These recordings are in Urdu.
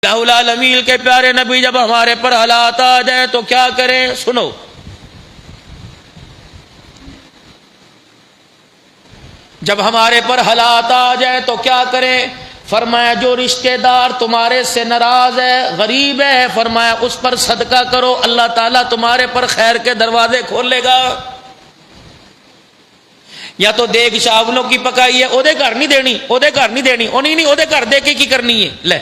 العالمین کے پیارے نبی جب ہمارے پر حالات آ جائیں تو کیا کریں؟ سنو، جب ہمارے پر حالات آ جائیں تو کیا کریں؟ فرمایا جو رشتہ دار تمہارے سے ناراض ہے، غریب ہے، فرمایا اس پر صدقہ کرو، اللہ تعالیٰ تمہارے پر خیر کے دروازے کھولے گا۔ یا تو دیگ شاولوں کی پکائی ہے، اودے گھر نہیں دینی، اودے گھر نہیں دینی، او نہیں اودے گھر دے کے کی کرنی ہے؟ لے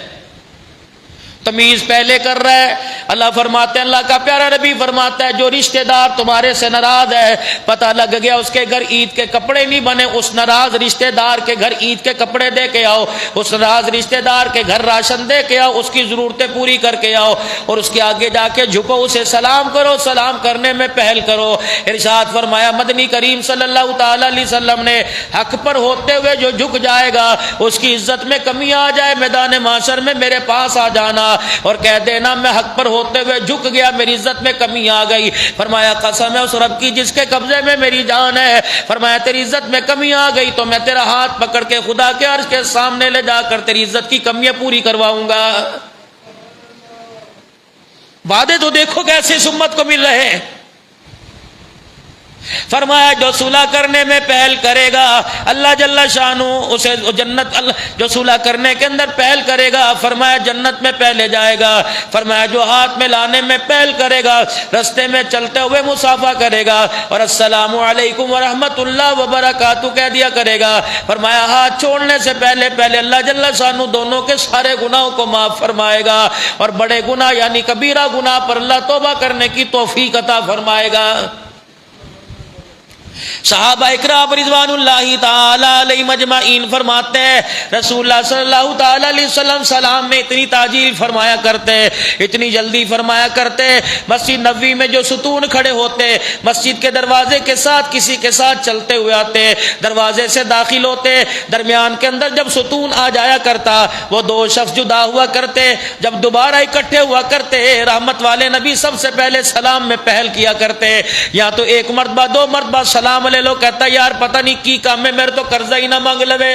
تمیز پہلے کر رہا ہے۔ اللہ فرماتے ہیں، اللہ کا پیارا نبی فرماتا ہے جو رشتہ دار تمہارے سے ناراض ہے، پتہ لگ گیا اس کے گھر عید کے کپڑے نہیں بنے، اس ناراض رشتہ دار کے گھر عید کے کپڑے دے کے آؤ، اس ناراض رشتہ دار کے گھر راشن دے کے آؤ، اس کی ضرورتیں پوری کر کے آؤ، اور اس کے آگے جا کے جھکو، اسے سلام کرو، سلام کرنے میں پہل کرو۔ ارشاد فرمایا مدنی کریم صلی اللہ تعالی علیہ وسلم نے حق پر ہوتے ہوئے جو جھک جائے گا اس کی عزت میں کمی آ جائے، میدان محشر میں میرے پاس آ جانا اور کہہ دینا میں حق پر ہوتے ہوئے جھک گیا، میری عزت میں کمی آ گئی۔ فرمایا قسم ہے اس رب کی جس کے قبضے میں میری جان ہے، فرمایا تیری عزت میں کمی آ گئی تو میں تیرا ہاتھ پکڑ کے خدا کے عرش کے سامنے لے جا کر تیری عزت کی کمیاں پوری کرواؤں گا۔ وعدے تو دیکھو کیسے اس امت کو مل رہے ہیں۔ فرمایا جو صلح کرنے میں پہل کرے گا اللہ جل شانہ اسے جنت، جو صلح کرنے کے اندر پہل کرے گا فرمایا جنت میں پہلے جائے گا۔ فرمایا جو ہاتھ میں لانے میں پہل کرے گا، رستے میں چلتے ہوئے مصافحہ کرے گا اور السلام علیکم ورحمۃ اللہ وبرکاتہ کہہ دیا کرے گا، فرمایا ہاتھ چھوڑنے سے پہلے پہلے اللہ جل شانہ دونوں کے سارے گناہوں کو معاف فرمائے گا، اور بڑے گناہ یعنی کبیرہ گناہ پر اللہ توبہ کرنے کی توفیق عطا فرمائے گا۔ صحابہ اکرام رضوان اللہ تعالی علیہ مجمعین فرماتے ہیں رسول اللہ صلی اللہ تعالی علیہ وسلم سلام میں اتنی تعجیل فرمایا کرتے، اتنی جلدی فرمایا کرتے، مسجد نبوی میں جو ستون کھڑے ہوتے مسجد کے دروازے کے ساتھ کسی کے ساتھ چلتے ہوئے آتے، دروازے سے داخل ہوتے، درمیان کے اندر جب ستون آ جایا کرتا وہ دو شخص جدا ہوا کرتے، جب دوبارہ اکٹھے ہوا کرتے رحمت والے نبی سب سے پہلے سلام میں پہل کیا کرتے، یا تو ایک مرتبہ دو مرتبہ سلام لے لو، کہتا یار پتہ نہیں کی کام میں میرے تو قرضہ ہی نہ مانگ لوے۔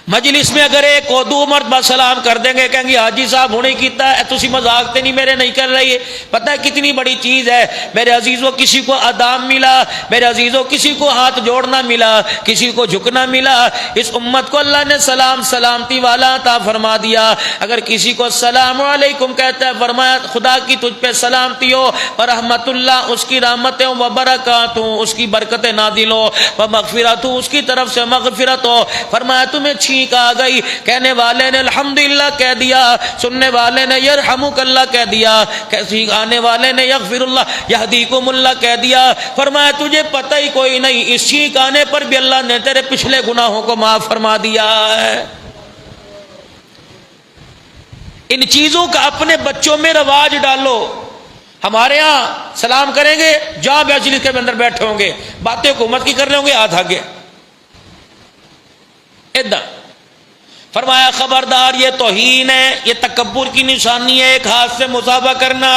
مجلس میں اگر ایک کو دو مرتبہ سلام کر دیں گے کہیں گے حاجی صاحب ہونے کیتا ہے تسی مذاق تے نہیں میرے نہیں کر رہی ہے، پتہ ہے کتنی بڑی چیز ہے میرے عزیزوں، کسی کو ادام ملا میرے عزیزوں، کسی کو ہاتھ جوڑنا ملا، کسی کو جھکنا ملا۔ اس امت کو اللہ نے سلام سلامتی والا عطا فرما دیا۔ اگر کسی کو السلام علیکم کہتا ہے فرمایا خدا کی تجھ پہ سلامتی ہو اور رحمت اللہ اس کی رحمتیں و برکات ہوں، اس کی برکتیں نازل ہو، و مغفرت ہوں اس کی طرف سے مغفرت ہو۔ فرمایا تمہیں چھینک آ گئی، کہنے والے نے الحمدللہ کہہ دیا، سننے والے نے یرحمک اللہ کہہ دیا، آنے والے نے یغفر اللہ یہدیکم اللہ کہہ دیا۔ فرمایا تجھے پتہ ہی کوئی نہیں اس چھینک آنے پر بھی اللہ نے تیرے پچھلے گناہوں کو معاف فرما دیا ہے۔ ان چیزوں کا اپنے بچوں میں رواج ڈالو۔ ہمارے ہاں سلام کریں گے جہاں مجلس کے اندر بیٹھے ہوں گے باتیں حکومت کی کر رہے ہوں گے، ہاتھ آگے ادھر۔ فرمایا خبردار یہ توہین ہے، یہ تکبر کی نشانی ہے، ایک ہاتھ سے مصافحہ کرنا۔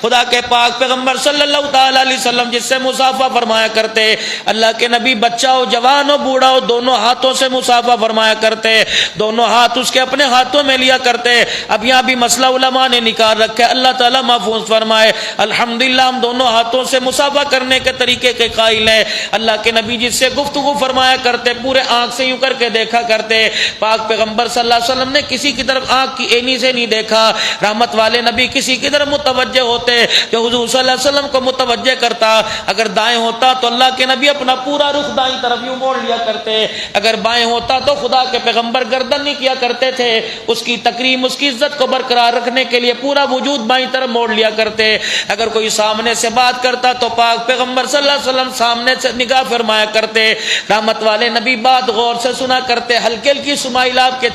خدا کے پاک پیغمبر صلی اللہ تعالی علیہ وسلم جس سے مصافحہ فرمایا کرتے، اللہ کے نبی بچہ ہو جوان ہو بوڑھا ہو دونوں ہاتھوں سے مصافحہ فرمایا کرتے، دونوں ہاتھ اس کے اپنے ہاتھوں میں لیا کرتے۔ اب یہاں بھی مسئلہ علماء نے نکال رکھا ہے، اللہ تعالیٰ محفوظ فرمائے۔ الحمدللہ ہم دونوں ہاتھوں سے مصافحہ کرنے کے طریقے کے قائل ہیں۔ اللہ کے نبی جس سے گفتگو فرمایا کرتے پورے آنکھ سے یوں کر کے دیکھا کرتے، پاک پیغمبر صلی اللہ علیہ وسلم نے کسی کی طرف آنکھ کی اینی سے نہیں دیکھا۔ رحمت والے نبی کسی کی طرف متوجہ ہوتے جو حضور صلی اللہ علیہ وسلم کو متوجہ کرتا، اگر دائیں ہوتا تو اللہ کے نبی اپنا پورا رخ دائیں طرف یوں موڑ لیا کرتے، اگر بائیں ہوتا تو خدا کے پیغمبر گردن نہیں کیا کرتے تھے، اس کی تکریم اس کی عزت کو برقرار رکھنے کے لیے پورا وجود بائیں طرف موڑ لیا کرتے۔ اگر کوئی سامنے سے بات کرتا تو پاک پیغمبر صلی اللہ علیہ وسلم سامنے سے نگاہ فرمایا کرتے۔ رحمت والے نبی بات غور سے سنا کرتے، ہلکی ہلکی سمائل آپ کے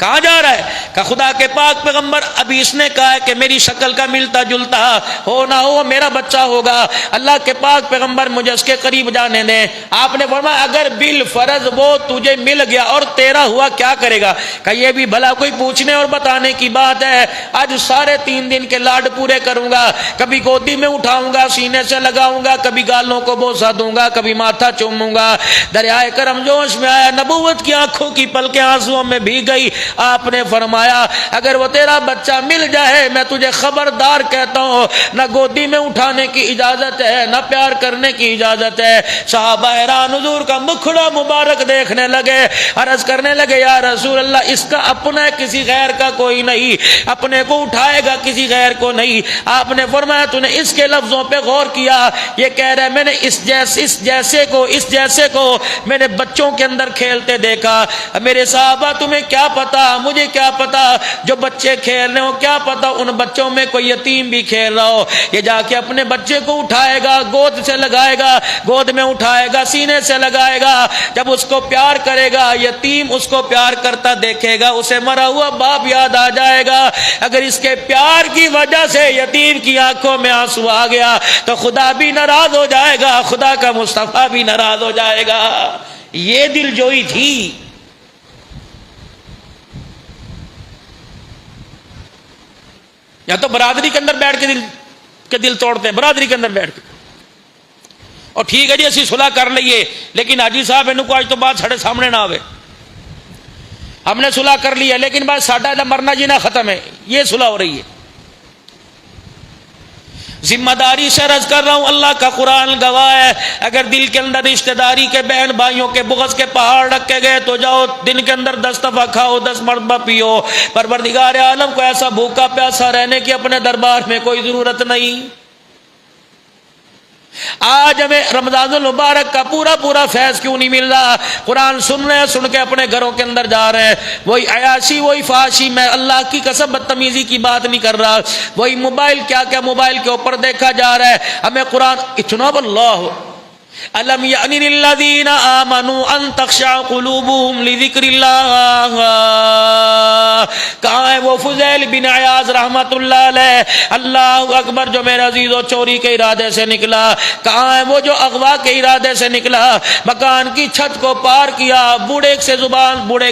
کہاں جا رہا ہے؟ کہ خدا کے پاک پیغمبر ابھی اس نے کہا ہے کہ میری شکل کا ملتا جلتا ہو نہ ہو میرا بچہ ہوگا، اللہ کے پاک پیغمبر مجھے اس کے قریب جانے دیں۔ آپ نے فرمایا اگر بالفرض وہ تجھے مل گیا اور تیرا ہوا کیا کرے گا؟ کہ یہ بھی بھلا کوئی پوچھنے اور بتانے کی بات ہے؟ آج سارے 3 دن کے لاڈ پورے کروں گا، کبھی گودی میں اٹھاؤں گا، سینے سے لگاؤں گا، کبھی گالوں کو بوسہ دوں گا، کبھی ماتھا چوموں گا۔ دریائے کرم جوش میں آیا، نبوت کی آنکھوں کی پلکیں آنسوؤں میں بھیگ گئی۔ آپ نے فرمایا اگر وہ تیرا بچہ مل جائے میں تجھے خبردار کہتا ہوں نہ گودی میں اٹھانے کی اجازت ہے نہ پیار کرنے کی اجازت ہے۔ صحابہ حیران حضور کا مکھڑا مبارک دیکھنے لگے، عرض کرنے لگے یا رسول اللہ اس کا اپنا ہے کسی غیر کا کوئی نہیں، اپنے کو اٹھائے گا کسی غیر کو نہیں۔ آپ نے فرمایا تو نے اس کے لفظوں پہ غور کیا؟ یہ کہہ رہے میں نے اس جیسے کو میں نے بچوں کے اندر کھیلتے دیکھا۔ میرے صحابہ تمہیں کیا پتا، مجھے کیا پتا جو بچے کھیل رہے ہو، کیا پتا ان بچوں میں کوئی یتیم بھی کھیل رہا ہو۔ یہ جا کے اپنے بچے کو اٹھائے گا، گود سے لگائے گا، گود میں اٹھائے گا، سینے سے لگائے گا، جب اس کو پیار کرے گا، یتیم اس کو پیار کرتا دیکھے گا، اسے مرا ہوا باپ یاد آ جائے گا۔ اگر اس کے پیار کی وجہ سے یتیم کی آنکھوں میں آنسو آ گیا تو خدا بھی ناراض ہو جائے گا، خدا کا مصطفیٰ بھی ناراض ہو جائے گا۔ یہ دل جوئی تھی۔ یا تو برادری کے اندر بیٹھ کے دل توڑتے ہیں، برادری کے اندر بیٹھ کے، اور ٹھیک ہے جی اسی صلح کر لئیے، لیکن حاجی صاحب انہوں کو آج تو بات ساڑھے سامنے نہ آوے، ہم نے صلح کر لی ہے لیکن بات ساڑھا مرنا جینا ختم ہے، یہ صلح ہو رہی ہے۔ ذمہ داری سے عرض کر رہا ہوں، اللہ کا قرآن گواہ ہے، اگر دل کے اندر رشتہ داری کے بہن بھائیوں کے بغض کے پہاڑ رکھے گئے تو جاؤ دن کے اندر 10 دفعہ کھاؤ، 10 مرتبہ پیو، پروردگار عالم کو ایسا بھوکا پیاسا رہنے کی اپنے دربار میں کوئی ضرورت نہیں۔ آج ہمیں رمضان المبارک کا پورا فیض کیوں نہیں مل رہا؟ قرآن سن رہے ہیں، سن کے اپنے گھروں کے اندر جا رہے ہیں، وہی عیاشی وہی فحاشی، میں اللہ کی قسم بدتمیزی کی بات نہیں کر رہا، وہی موبائل کیا موبائل کے اوپر دیکھا جا رہا ہے۔ ہمیں قرآن اتنا اللہ الم یعن للذین آمنوا ان تخشع قلوبهم لذکر اللہ، کہاں ہے وہ فضیل بن عیاض رحمت اللہ علیہ، اللہ اکبر، جو میرے عزیزو چوری کے ارادے سے نکلا؟ کہاں ہے وہ جو اغوا کے ارادے سے نکلا، مکان کی چھت کو پار کیا، بوڑھے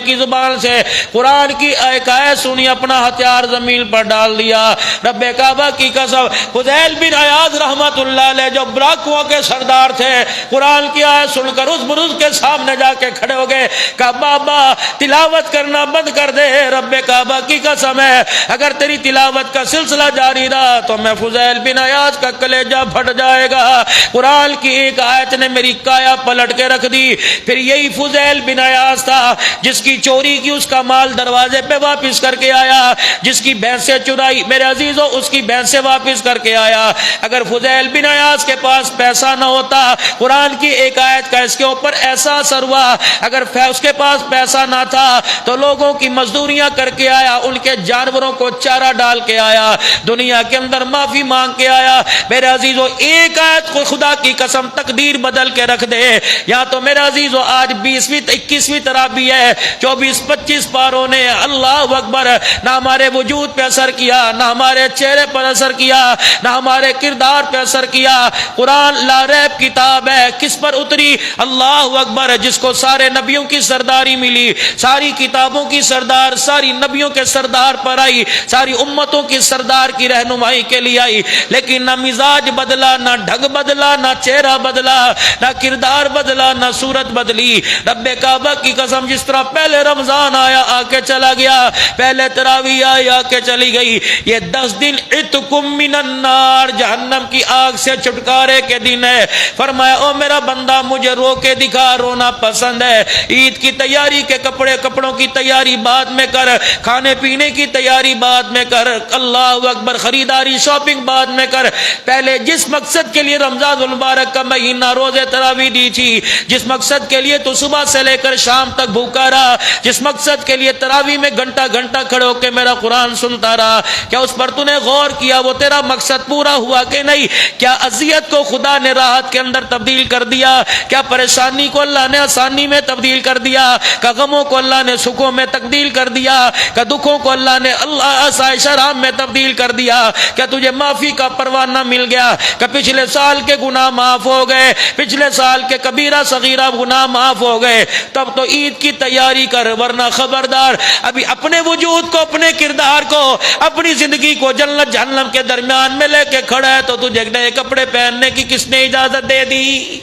کی زبان سے قرآن کی ایک آیت سنی، اپنا ہتھیار زمین پر ڈال دیا۔ رب کعبہ کی قسم، فضیل بن عیاض رحمت اللہ علیہ جو ڈاکوؤں کے سردار تھے، قرآن کی آیت سن کر اس بروز کے سامنے جا کے کھڑے ہو گئے، کہا بابا تلاوت کرنا بند کر دے، رب کعبہ کی قسم ہے اگر تیری تلاوت کا سلسلہ جاری رہا تو میں فضیل بن عیاض کا کلیجہ پھٹ جائے گا۔ قرآن کی ایک آیت نے میری کایا پلٹ کے رکھ دی۔ پھر یہی فضیل بن عیاض تھا جس کی چوری کی اس کا مال دروازے پہ واپس کر کے آیا، جس کی بھینسیں چرائی میرے عزیزو اس کی بھینسیں واپس کر کے آیا۔ اگر فضیل بن عیاض کے پاس پیسہ نہ ہوتا، قرآن کی ایک آیت کا اس کے اوپر ایسا اثر ہوا، اگر اس کے پاس پیسہ نہ تھا تو لوگوں کی مزدوریاں کر کے آیا، ان کے جانوروں کو چارہ ڈال کے آیا، دنیا کے اندر معافی مانگ کے آیا۔ میرے عزیزو ایک آیت کو خدا کی قسم تقدیر بدل کے رکھ دے۔ یا تو میرے عزیزو آج 20ویں 21ویں تراویح ہے، 24-25 پاروں نے اللہ اکبر نہ ہمارے وجود پہ اثر کیا، نہ ہمارے چہرے پر اثر کیا، نہ ہمارے کردار پہ اثر کیا۔ قرآن لا ریب کتاب ہے، کس پر اتری؟ اللہ اکبر، جس کو سارے نبیوں کی سرداری ملی، ساری کتابوں کی سردار، ساری نبیوں کے سردار پر آئی، ساری امتوں کی سردار کی رہنمائی کے لیے آئی، لیکن نہ مزاج بدلا، نہ ڈھنگ بدلا، نہ چہرہ بدلا، نہ کردار بدلا، نہ صورت بدلی۔ رب کعبہ کی قسم، جس طرح پہلے رمضان آیا آ کے چلا گیا، پہلے تراویح آئی آ کے چلی گئی، یہ 10 دن عتقم من النار، جہنم کی آگ سے چھٹکارے کے دن ہے۔ فرمایا او میرا بندہ مجھے رو کے دکھا، رونا پسند ہے، عید کی تیاری کے کپڑوں کی تیاری بعد میں کر، کھانے پینے کی تیاری بعد میں کر، اللہ اکبر، خریداری شاپنگ بعد میں کر، پہلے جس مقصد کے لیے رمضان المبارک کا مہینہ روزے تراویح دی تھی، جس مقصد کے لیے تو صبح سے لے کر شام تک بھوکا رہا، جس مقصد کے لیے تراویح میں گھنٹہ گھنٹہ کھڑے ہو کے میرا قرآن سنتا رہا، کیا اس پر تو نے غور کیا وہ تیرا مقصد پورا ہوا کہ نہیں؟ کیا اذیت کو خدا نے راحت کے اندر تبدیل کر دیا؟ کیا پریشانی کو اللہ نے آسانی میں تبدیل کر دیا؟ کیا غموں کو اللہ نے سکھوں میں تبدیل کر دیا؟ کیا دکھوں کو اللہ نے آسائش آرام میں تبدیل کر دیا؟ کیا تجھے معافی کا پروانہ مل گیا؟ کہ پچھلے سال کے گناہ معاف ہو گئے، پچھلے سال کے کبیرہ صغیرہ گناہ معاف ہو گئے؟ تب تو عید کی تیاری کر، ورنہ خبردار ابھی اپنے وجود کو، اپنے کردار کو، اپنی زندگی کو جنت جہنم کے درمیان میں لے کے کھڑا ہے تو تجھے نئے کپڑے پہننے کی کس نے اجازت دے دی؟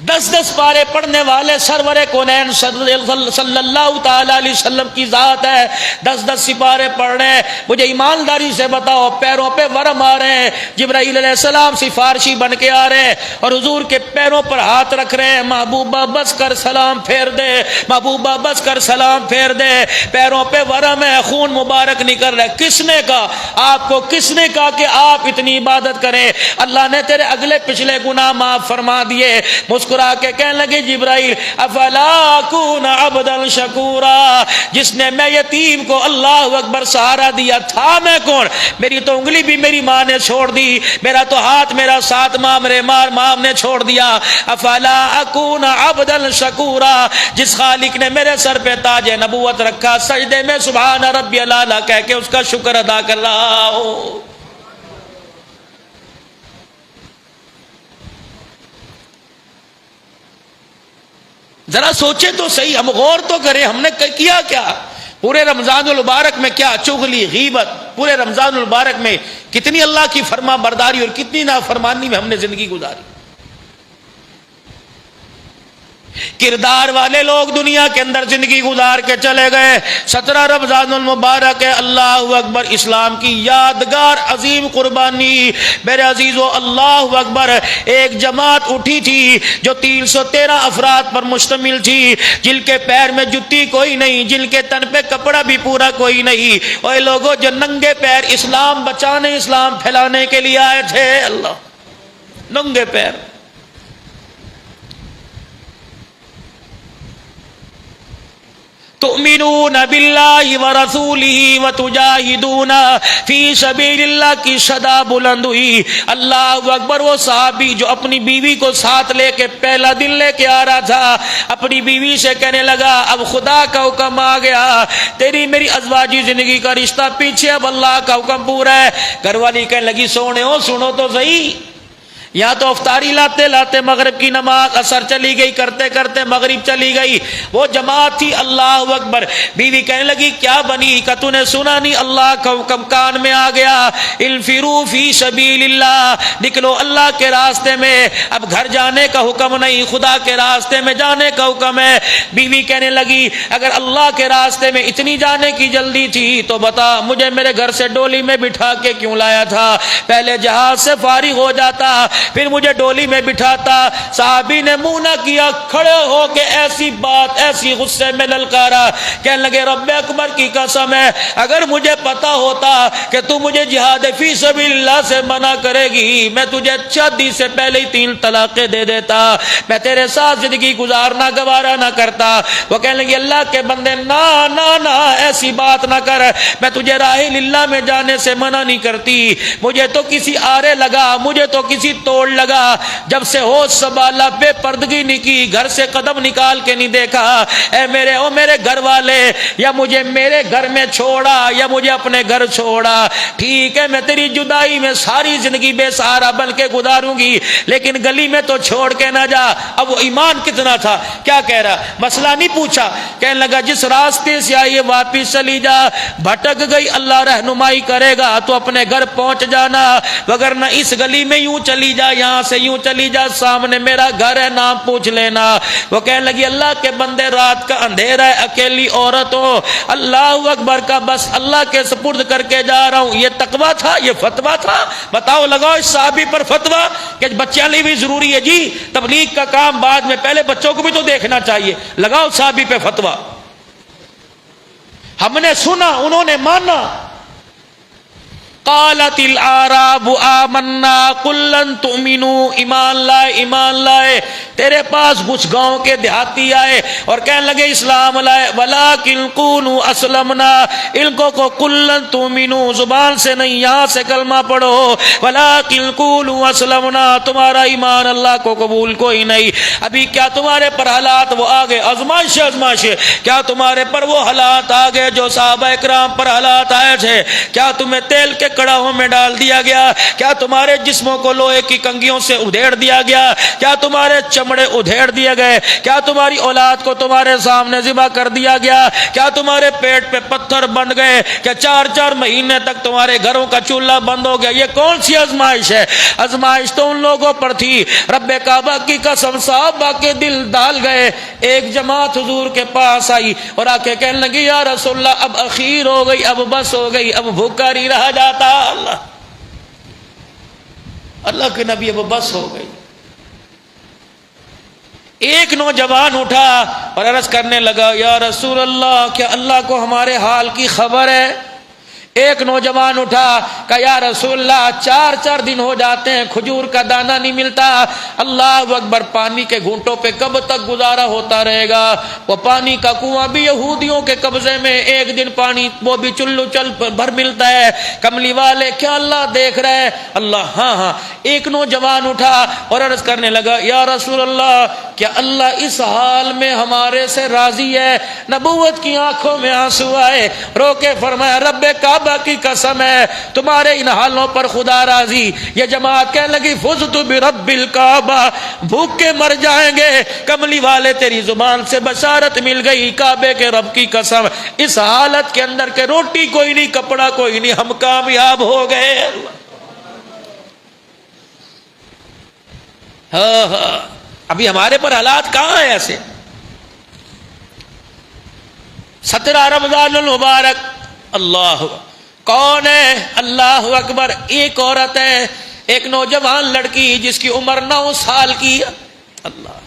10 پارے پڑھنے والے سرور کونین صلی اللہ تعالی علیہ وسلم کی ذات ہے، 10 سپارے پڑھ رہے ہیں۔ مجھے ایمانداری سے بتاؤ، پیروں پہ ورم آ رہے ہیں، جبرائیل علیہ السلام سفارشی بن کے آ رہے ہیں اور حضور کے پیروں پر ہاتھ رکھ رہے ہیں، محبوبہ بس کر سلام پھیر دے، محبوبہ بس کر سلام پھیر دے، پیروں پہ ورم ہے، خون مبارک نکل رہا ہے۔ کس نے کہا آپ کو، کس نے کہا کہ آپ اتنی عبادت کریں؟ اللہ نے تیرے اگلے پچھلے گناہ معاف فرما دیے۔ مسکرا کے کہنے لگے جبرائیل افلا اکون عبدا شکورا، جس نے میں یتیم کو اللہ اکبر سہارا دیا تھا میں کون؟ میری تو انگلی بھی میری ماں نے چھوڑ دی، میرا تو ہاتھ میرا ساتھ ماں میرے ماں نے چھوڑ دیا۔ افلا اکون عبدا شکورا، جس خالق نے میرے سر پہ تاج نبوت رکھا، سجدے میں سبحان ربی الاعلی کہہ کے اس کا شکر ادا کر رہا ہوں۔ ذرا سوچے تو صحیح، ہم غور تو کریں، ہم نے کیا کیا پورے رمضان المبارک میں؟ کیا چغلی، غیبت، پورے رمضان المبارک میں کتنی اللہ کی فرما برداری اور کتنی نافرمانی میں ہم نے زندگی گزاری۔ کردار والے لوگ دنیا کے اندر زندگی گزار کے چلے گئے۔ 17 رمضان المبارک ہے، اللہ اکبر، اسلام کی یادگار عظیم قربانی۔ میرے عزیزو اللہ اکبر، ایک جماعت اٹھی تھی جو 313 افراد پر مشتمل تھی، جن کے پیر میں جتی کوئی نہیں، جن کے تن پہ کپڑا بھی پورا کوئی نہیں، وہ لوگوں جو ننگے پیر اسلام بچانے، اسلام پھیلانے کے لیے آئے تھے، اللہ، ننگے پیر۔ تؤمنون باللہ ورسولہ وتجاہدون فی سبیل اللہ کی صدا بلند ہوئی۔ اللہ اکبر، وہ صحابی جو اپنی بیوی کو ساتھ لے کے پہلا دن لے کے آ رہا تھا، اپنی بیوی سے کہنے لگا اب خدا کا حکم آ گیا، تیری میری ازواجی زندگی کا رشتہ پیچھے، اب اللہ کا حکم پورا ہے۔ گھر والی کہنے لگی سونے ہو سنو تو صحیح، یہاں تو افطاری لاتے لاتے مغرب کی نماز اثر چلی گئی، کرتے کرتے مغرب چلی گئی۔ وہ جماعت تھی، اللہ اکبر۔ بیوی کہنے لگی کیا بنی؟ کہ تو نے سنا نہیں اللہ کا حکم کان میں آ گیا، انفروا فی سبیل اللہ، نکلو اللہ کے راستے میں، اب گھر جانے کا حکم نہیں، خدا کے راستے میں جانے کا حکم ہے۔ بیوی کہنے لگی اگر اللہ کے راستے میں اتنی جانے کی جلدی تھی تو بتا مجھے میرے گھر سے ڈولی میں بٹھا کے کیوں لایا تھا؟ پہلے جہاز سے فارغ ہو جاتا پھر مجھے ڈولی میں بٹھاتا۔ صحابی نے منہ نہ کیا، کھڑے ہو کے ایسی بات، ایسی غصے میں للکارا، کہنے لگے رب اکبر کی قسم ہے اگر مجھے پتا ہوتا کہ تو مجھے جہاد فی سبیل اللہ سے منع کرے گی، میں تجھے شادی سے پہلے ہی 3 طلاقیں دے دیتا، میں تیرے ساتھ زندگی گزارنا گوارا نہ کرتا۔ وہ کہنے لگے اللہ کے بندے نہ نہ نہ ایسی بات نہ کر، میں تجھے راہ اللہ میں جانے سے منع نہیں کرتی، مجھے تو کسی آرے لگا، مجھے تو کسی توڑ لگا، جب سے ہوش سنبھالا بے پردگی نہیں کی، گھر سے قدم نکال کے نہیں دیکھا۔ اے میرے گھر والے، یا مجھے میرے گھر میں چھوڑا یا مجھے اپنے گھر چھوڑا، ٹھیک ہے میں تیری جدائی میں ساری زندگی بے سہارا بن کے گزاروں گی، لیکن گلی میں تو چھوڑ کے نہ جا۔ اب وہ ایمان کتنا تھا، کیا کہہ رہا، مسئلہ نہیں پوچھا، کہنے لگا جس راستے سے آئی واپس چلی جا، بھٹک گئی اللہ رہنمائی کرے گا تو اپنے گھر پہنچ جانا، وگرنہ اس گلی میں یوں چلی جا، یہاں سے یوں چلی جا، سامنے میرا گھر ہے نام پوچھ لینا۔ وہ کہنے لگی اللہ کے بندے رات کا اندھیرا ہے، اکیلی عورت ہو، اللہ اکبر کا بس اللہ کے سپرد کر کے جا رہا ہوں۔ یہ تقویٰ تھا، یہ فتویٰ تھا؟ بتاؤ، لگاؤ اس صحابی پر فتویٰ کہ بچیاں لی بھی ضروری ہے جی، تبلیغ کا کام بعد میں، پہلے بچوں کو بھی تو دیکھنا چاہیے، لگاؤ صحابی پہ فتویٰ۔ ہم نے سنا، انہوں نے مانا. قالت الاعراب آمنا قل لن تؤمنوا، ایمان لائے ایمان لائے. تیرے پاس کچھ گاؤں کے دیہاتی آئے اور کہنے لگے اسلام لائے. ولکن قولوا اسلمنا، ان کو قل لن تؤمنوا زبان سے نہیں، یہاں سے کلمہ پڑھو. ولکن قولوا اسلمنا، تمہارا ایمان اللہ کو قبول کوئی نہیں. ابھی کیا تمہارے پر حالات وہ آ گئے، آزمائش آزمائش، کیا تمہارے پر وہ حالات آ گئے جو صحابہ اکرام پر حالات آئے تھے؟ کیا تمہیں تیل کے کڑاہوں میں ڈال دیا گیا؟ کیا تمہارے جسموں کو لوہے کی کنگھیوں سے ادھیڑ دیا گیا؟ کیا تمہارے چمڑے ادھیڑ دیے گئے؟ کیا تمہاری اولاد کو تمہارے سامنے ذبح کر دیا گیا؟ کیا تمہارے پیٹ پہ پتھر بند گئے؟ کیا 4 مہینے تک تمہارے گھروں کا چولہا بند ہو گیا؟ یہ کون سی آزمائش ہے؟ آزمائش تو ان لوگوں پر تھی. رب کعبہ کی قسم صحابہ کے دل ڈال گئے. ایک جماعت حضور کے پاس آئی اور آ کے کہنے لگی یا رسول اللہ اب اخیر ہو گئی، اب بس ہو گئی، اب بھوکا نہیں رہا جاتا. اللہ کے نبی اب بس ہو گئی. ایک نوجوان اٹھا اور عرض کرنے لگا یا رسول اللہ کیا اللہ کو ہمارے حال کی خبر ہے؟ ایک نوجوان اٹھا کہ یا رسول اللہ 4 دن ہو جاتے ہیں کھجور کا دانہ نہیں ملتا. اللہ اکبر، پانی کے گھونٹوں پہ کب تک گزارا ہوتا رہے گا؟ وہ پانی کا کنواں بھی یہودیوں کے قبضے میں، ایک دن پانی وہ بھی چلو چل بھر ملتا ہے. کملی والے کیا اللہ دیکھ رہے؟ اللہ ہاں ہاں. ایک نوجوان اٹھا اور عرض کرنے لگا یا رسول اللہ کیا اللہ اس حال میں ہمارے سے راضی ہے؟ نبوت کی آنکھوں میں آنسو آئے، رو کے فرمایا رب کعبہ کی قسم ہے تمہارے ان حالوں پر خدا راضی. یہ جماعت کہنے لگی فزت برب الکعبہ، بھوک کے مر جائیں گے. کملی والے تیری زبان سے بشارت مل گئی، کعبے کے رب کی قسم اس حالت کے اندر کہ روٹی کوئی نہیں، کپڑا کوئی نہیں، ہم کامیاب ہو گئے. ہاں ہاں، ابھی ہمارے پر حالات کہاں ہیں ایسے؟ 17 رمضان المبارک. اللہ کون ہے؟ اللہ اکبر. ایک عورت ہے، ایک نوجوان لڑکی جس کی عمر 9 سال کی. اللہ،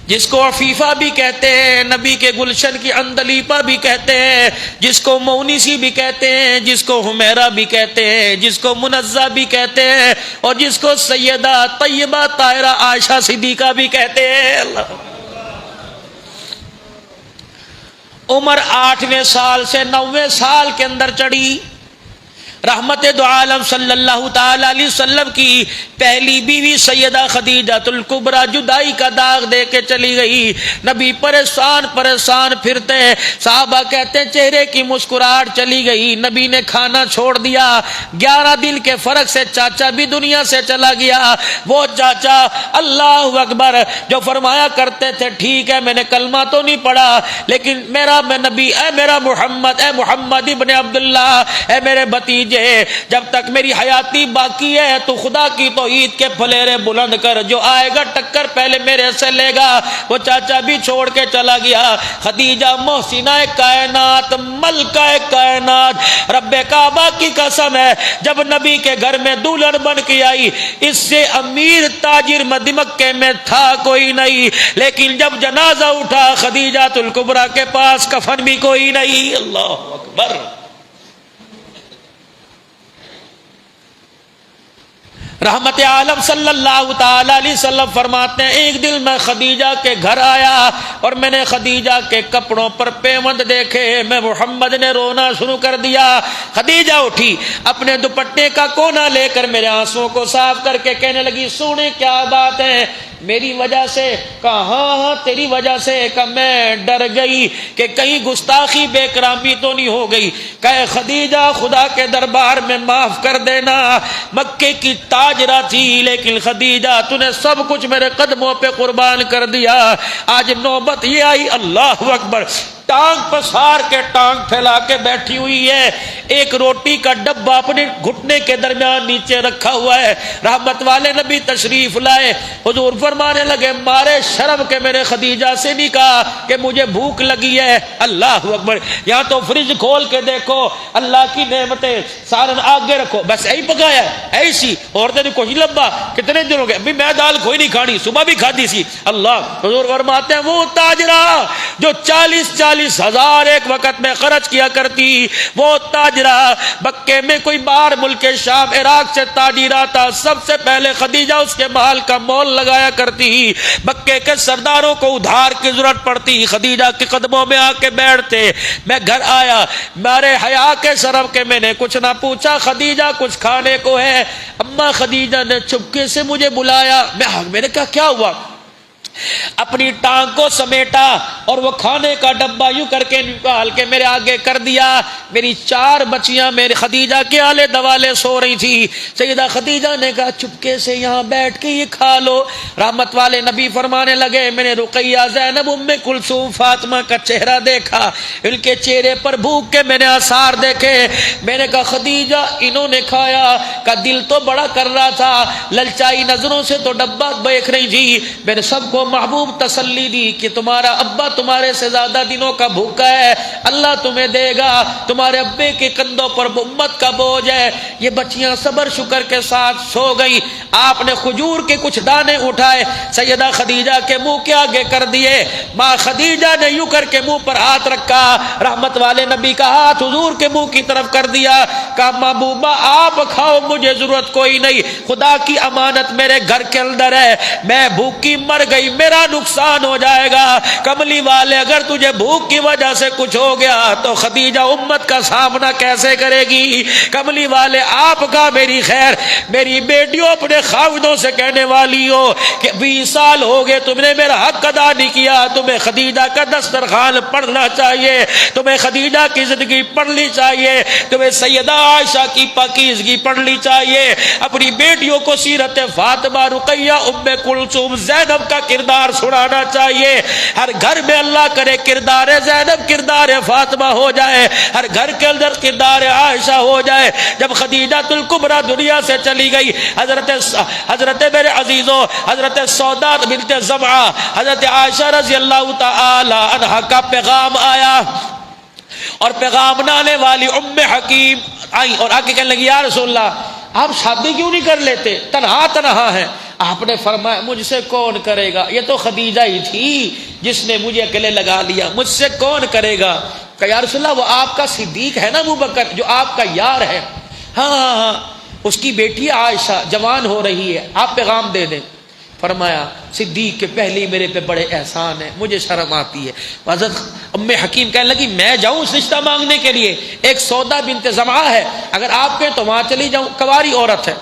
جس کو عفیفہ بھی کہتے ہیں، نبی کے گلشن کی اندلیپا بھی کہتے ہیں، جس کو مونسی بھی کہتے ہیں، جس کو حمیرہ بھی کہتے ہیں، جس کو منزہ بھی کہتے ہیں، اور جس کو سیدہ طیبہ طاہرہ عائشہ صدیقہ بھی کہتے ہیں. اللہ، عمر 8ویں سال سے 9ویں سال کے اندر چڑھی. رحمت دو عالم صلی اللہ تعالی علیہ وسلم کی پہلی بیوی سیدہ خدیجہ الکبریٰ جدائی کا داغ دے کے چلی گئی. نبی پریشان پریشان پھرتے، صحابہ کہتے چہرے کی مسکراہٹ چلی گئی. نبی نے کھانا چھوڑ دیا. 11 دن کے فرق سے چاچا بھی دنیا سے چلا گیا. وہ چاچا اللہ اکبر جو فرمایا کرتے تھے ٹھیک ہے میں نے کلمہ تو نہیں پڑھا لیکن میرا نبی اے میرا محمد، اے محمد ابن عبداللہ، اے میرے بھتیجے، جب تک میری حیاتی باقی ہے تو خدا کی توحید کے پھلیرے بلند کر، جو آئے گا ٹکر پہلے میرے سے لے گا. وہ چاچا بھی چھوڑ کے چلا گیا. خدیجہ محسنہ کائنات، ملکہ کائنات، رب کعبہ کی قسم ہے جب نبی کے گھر میں دلہن بن کے آئی اس سے امیر تاجر مکے میں تھا کوئی نہیں، لیکن جب جنازہ اٹھا خدیجہ الکبریٰ کے پاس کفن بھی کوئی نہیں. اللہ اکبر. رحمت عالم صلی اللہ تعالی علیہ وسلم فرماتے ہیں ایک دن میں خدیجہ کے گھر آیا اور میں نے خدیجہ کے کپڑوں پر پیوند دیکھے. میں محمد نے رونا شروع کر دیا. خدیجہ اٹھی، اپنے دوپٹے کا کونا لے کر میرے آنسوؤں کو صاف کر کے کہنے لگی سونے کیا بات ہے؟ میری وجہ سے؟ کہا ہاں ہاں تیری وجہ سے. کہ میں ڈر گئی کہ کہیں گستاخی بے کرامی تو نہیں ہو گئی. کہ خدیجہ خدا کے دربار میں معاف کر دینا، مکے کی تاجرہ تھی لیکن خدیجہ تو نے سب کچھ میرے قدموں پہ قربان کر دیا. آج نوبت یہ آئی. اللہ اکبر. ٹانگ پسار کے ٹانگ پھیلا کے بیٹھی ہوئی ہے. ایک روٹی کا ڈبہ اپنے گھٹنے کے درمیان نیچے رکھا ہوا ہے۔ رحمت والے نبی تشریف لائے، حضور فرمانے لگے مارے شرم کے میرے خدیجہ سے نہیں کہا کہ مجھے بھوک لگی ہے۔ اللہ اکبر، یہاں تو فریج کھول کے دیکھو، اللہ کی نعمتیں، سالن آگے رکھو، بس یہی پکایا ہے ایسی، عورتیں نے کوئی لمبا کتنے دن ہو گئے ابھی میں دال کوئی نہیں کھانی، صبح بھی کھاتی سی۔ اللہ، حضور فرماتے ہیں وہ تاجرہ جو 40 ہزار ایک وقت میں خرچ کیا کرتی، وہ تاجرہ مکے میں کوئی باہر ملک شام عراق سے تاجر آتا، سب سے پہلے خدیجہ اس کے مال کا مول لگایا کرتی، مکے کے سرداروں کو ادھار کی ضرورت پڑتی، خدیجہ کے قدموں میں آ کے بیٹھتے۔ میں گھر آیا، مارے حیا کے شرم کے میں نے کچھ نہ پوچھا، خدیجہ کچھ کھانے کو ہے؟ اما خدیجہ نے چپکے سے مجھے بلایا، میں نے کہا کیا ہوا؟ اپنی ٹانگ کو سمیٹا اور وہ کھانے کا ڈبہ یوں کر کے نکال کے میرے آگے کر دیا۔ میری 4 بچیاں میرے خدیجہ کے آلے دوالے سو رہی تھی۔ سیدہ خدیجہ نے کہا چپکے سے یہاں بیٹھ کے یہ کھا لو۔ رحمت والے نبی فرمانے لگے میں نے رقیہ، زینب، ام کلثوم، فاطمہ کا چہرہ دیکھا، ان کے چہرے پر بھوک کے میں نے آثار دیکھے۔ میں نے کہا خدیجہ انہوں نے کھایا کا دل تو بڑا کر رہا تھا، للچائی نظروں سے تو ڈبہ دیکھ رہی تھی۔ میں نے سب کو محبوب تسلی دی کہ تمہارا ابا تمہارے سے زیادہ دنوں کا بھوکا ہے، اللہ تمہیں دے گا، تمہارے ابے کے کندھوں پر امت کا بوجھ ہے۔ یہ بچیاں صبر شکر کے ساتھ سو گئی۔ آپ نے کھجور کے کچھ دانے اٹھائے، سیدہ خدیجہ کے منہ کے آگے کر دیے۔ ماں خدیجہ نے یوں کر کے منہ پر ہاتھ رکھا، رحمت والے نبی کا ہاتھ حضور کے منہ کی طرف کر دیا، کہا محبوبہ آپ کھاؤ، مجھے ضرورت کوئی نہیں، خدا کی امانت میرے گھر کے اندر ہے، میں بھوکی مر گئی میرا نقصان ہو جائے گا۔ کملی والے اگر تجھے بھوک کی وجہ سے کچھ ہو گیا تو خدیجہ امت کا سامنا کیسے کرے گی؟ کملی والے آپ کا میری خیر، میری بیٹیوں اپنے خاوندوں سے کہنے والی ہو کہ 20 سال ہو گئے تم نے میرا حق ادا نہیں کیا، تمہیں خدیجہ کا دسترخوان پڑھنا چاہیے، تمہیں خدیجہ کی زندگی پڑھنی چاہیے، تمہیں سیدہ عائشہ کی پاکیزگی پڑھنی چاہیے، اپنی بیٹیوں کو سیرت فاطمہ، رقیہ، ام کلثوم، زینب کا کردار سنانا چاہیے۔ ہر گھر میں اللہ کرے کردار زینب، کردار فاطمہ ہو جائے، ہر گھر کے اندر کردار عائشہ ہو جائے۔ جب خدیجۃ الکبریٰ دنیا سے چلی گئی، حضرت میرے عزیزوں، حضرت سودا بنت زمعہ، حضرت عائشہ رضی اللہ تعالی عنہا کا پیغام آیا، اور پیغام لانے والی ام حکیم آئی اور آ کے کہنے لگی یا رسول اللہ آپ شادی کیوں نہیں کر لیتے، تنہا ہیں؟ آپ نے فرمایا مجھ سے کون کرے گا، یہ تو خدیجہ ہی تھی جس نے مجھے اکیلے لگا لیا، مجھ سے کون کرے گا؟ کہ یا رسول اللہ وہ آپ کا صدیق ہے نا ابوبکر جو آپ کا یار ہے؟ ہاں اس کی بیٹی عائشہ جوان ہو رہی ہے، آپ پیغام دے دیں۔ فرمایا صدیق کے پہلے میرے پہ بڑے احسان ہے، مجھے شرم آتی ہے۔ حضرت ام حکیم کہنے لگی میں جاؤں اس رشتہ مانگنے کے لیے؟ ایک سودا بنت زمعہ ہے، اگر آپ کہیں تو وہاں چلی جاؤں، کنواری عورت ہے۔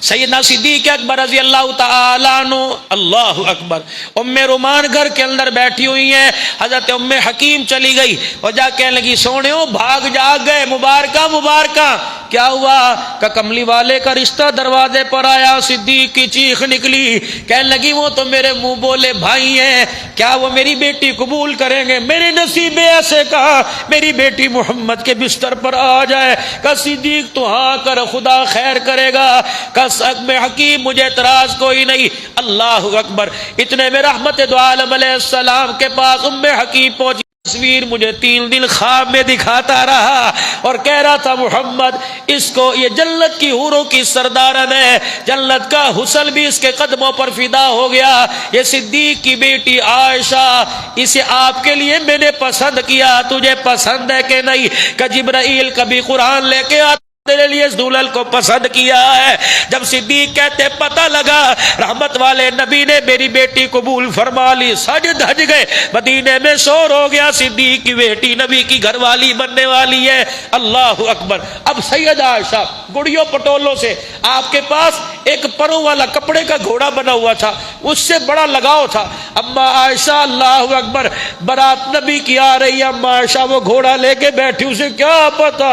سیدنا صدیق اکبر رضی اللہ تعالیٰ عنہ، اللہ اکبر، ام رومان گھر کے اندر بیٹھی ہوئی ہیں، حضرت ام حکیم چلی گئی اور جا کہنے لگی سونےو بھاگ جاگ گئے، مبارکہ، کیا ہوا؟ کہ کملی والے کا رشتہ دروازے پر آیا۔ صدیق کی چیخ نکلی، کہنے لگی وہ تو میرے منہ بولے بھائی ہیں، کیا وہ میری بیٹی قبول کریں گے؟ میرے نصیب ایسے کہا میری بیٹی محمد کے بستر پر آ جائے۔ کہ صدیق تو ہاں کر، خدا خیر کرے گا۔ کہ ام حکیم مجھے اعتراض کوئی نہیں۔ اللہ اکبر، اتنے میں رحمت دو عالم علیہ السلام کے پاس ام حکیم پہنچی۔ تصویر مجھے 3 دن خواب میں دکھاتا رہا اور کہہ رہا تھا محمد اس کو، یہ جنت کی حوروں کی سردارن ہے، جنت کا حسن بھی اس کے قدموں پر فدا ہو گیا۔ یہ صدیق کی بیٹی عائشہ، اسے آپ کے لیے میں نے پسند کیا، تجھے پسند ہے کہ نہیں؟ کہ جبرائیل کبھی قرآن لے کے آتا تیرے لیے اس دلہن کو پسند کیا ہے۔ جب صدیق کہتے پتہ لگا رحمت والے نبی نے میری بیٹی قبول فرما لی، سج دھج گئے، مدینے میں شور ہو گیا صدیق کی بیٹی نبی کی گھر والی بننے والی ہے۔ اللہ اکبر۔ اب سیدہ عائشہ گڑیوں پٹولوں سے آپ کے پاس ایک پروں والا کپڑے کا گھوڑا بنا ہوا تھا، اس سے بڑا لگاؤ تھا۔ اما عائشہ، اللہ اکبر، برات نبی کی آ رہی ہے، اما عائشہ وہ گھوڑا لے کے بیٹھی، اسے کیا پتا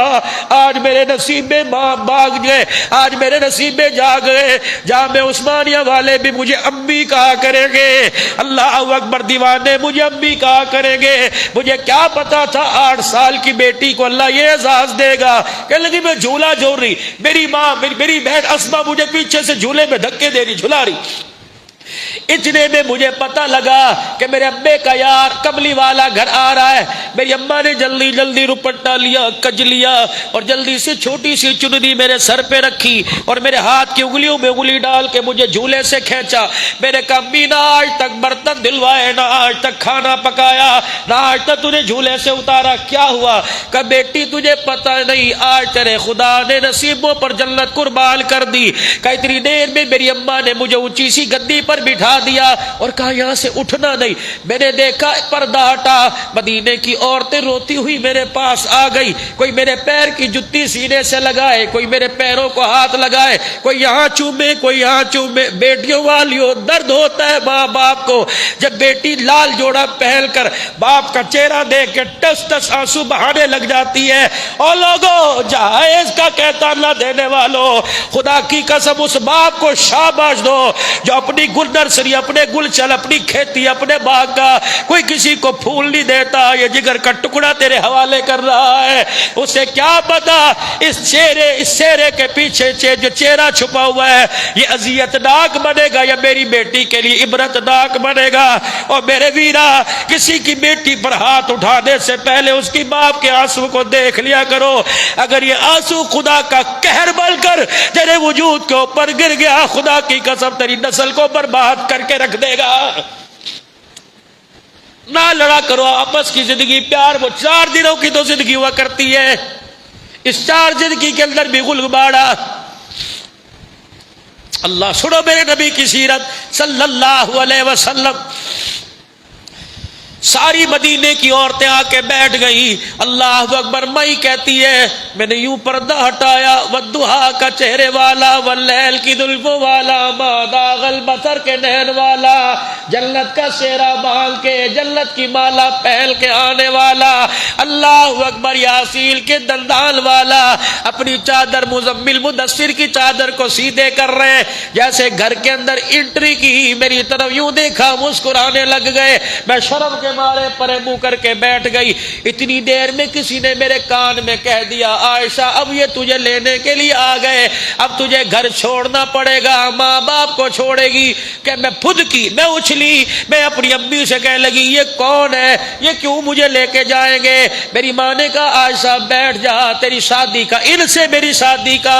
آج میرے نصیب میں بھاگ گئے، آج میرے نصیب میں جا گئے، جامع عثمانیہ والے بھی مجھے امی کہا کریں گے، اللہ اکبر، دیوانے مجھے امی کہا کریں گے۔ مجھے کیا پتا تھا 8 سال کی بیٹی کو اللہ یہ اعزاز دے گا۔ کہنے لگی میں جھولا جھول رہی، میری ماں میری بہن اسما مجھے پیچھے سے جھولے میں دھکے دے رہی، جھلا رہی۔ اتنے میں مجھے پتا لگا کہ میرے ابے کا یار کملی والا گھر آ رہا ہے۔ میری اماں نے جلدی جلدی روپٹا لیا، کج لیا، اور جلدی سے چھوٹی سی چننی میرے سر پہ رکھی اور میرے ہاتھ کی انگلیوں میں انگلی ڈال کے مجھے جھولے سے کھینچا۔ میں نے کہا امی نہ آج تک برتن دلوائے، نہ آج تک کھانا پکایا، نہ آج تک تجھے جھولے سے اتارا، کیا ہوا؟ کہ بیٹی تجھے پتا نہیں آج تیرے خدا نے نصیبوں پر جنت قربان کر دی۔ کہ اتنی دیر میں میری اماں نے مجھے اونچی سی گدی پر بٹھا دیا اور کہا یہاں سے اٹھنا نہیں۔ میں نے دیکھا پردہ ہٹا، مدینے کی عورتیں روتی ہوئی میرے پاس آ گئی، کوئی میرے پیر کی جتی سینے سے لگائے، کوئی میرے پیروں کو ہاتھ لگائے، کوئی یہاں چومے، کوئی یہاں چومے۔ بیٹیوں والیوں، درد ہوتا ہے ماں باپ کو جب بیٹی لال جوڑا پہن کر باپ کا چہرہ دیکھ کے ٹس ٹس آنسو بہانے لگ جاتی ہے۔ اور لوگوں، جہیز کا کہتا نہ دینے والوں، خدا کی قسم اس باپ کو شاباش دو جو اپنی گل نرسری، اپنے گل چل، اپنی کھیتی، اپنے باغ کا کوئی کسی کو پھول نہیں دیتا، یہ جگر کا ٹکڑا تیرے حوالے کر رہا ہے۔ اسے کیا پتا اس چہرے کے پیچھے جو چہرہ چھپا ہوا ہے یہ اذیت ناک بنے گا یا میری بیٹی کے لیے عبرت ناک بنے گا۔ اور میرے ویرا، کسی کی بیٹی پر ہاتھ اٹھانے سے پہلے اس کی باپ کے آنسو کو دیکھ لیا کرو۔ اگر یہ آنسو خدا کا قہر بن کر تیرے وجود کے اوپر گر گیا، خدا کی قسم تیری نسل کو برباد کر کے رکھ دے گا۔ نہ لڑا کرو آپس کی زندگی، پیار وہ 4 دنوں کی تو زندگی ہوا کرتی ہے، اس 4 زندگی کے اندر بھی غلغباڑا۔ اللہ، سنو میرے نبی کی سیرت صلی اللہ علیہ وسلم۔ ساری مدینے کی عورتیں آ کے بیٹھ گئی۔ اللہ اکبر، مئی کہتی ہے میں نے یوں پردہ ہٹایا، والضحیٰ کا چہرے والا، واللیل کی زلفوں والا، ما داغ البصر کے نہن والا، جنت کا سیرا باندھ کے، جنت کی مالا پہن کے آنے والا، اللہ اکبر، یاسین کے دندان والا، اپنی چادر مزمل مدثر کی چادر کو سیدھے کر رہے، جیسے گھر کے اندر انٹری کی، میری طرف یوں دیکھا، مسکرانے لگ گئے۔ میں شرم کے مارے پرے منہ کر کے بیٹھ گئی۔ اتنی دیر میں کسی نے میرے کان میں کہہ دیا عائشہ اب یہ تجھے لینے کے لیے آ گئے، اب تجھے گھر چھوڑنا پڑے گا، ماں باپ کو چھوڑے گی۔ کہ میں پھدکی، میں اچھلی، میں اپنی امی سے کہنے لگی یہ کون ہے، یہ کیوں مجھے لے کے جائیں گے؟ میری ماں نے کہا عائشہ بیٹھ جا، تیری شادی کا، ان سے میری شادی کا۔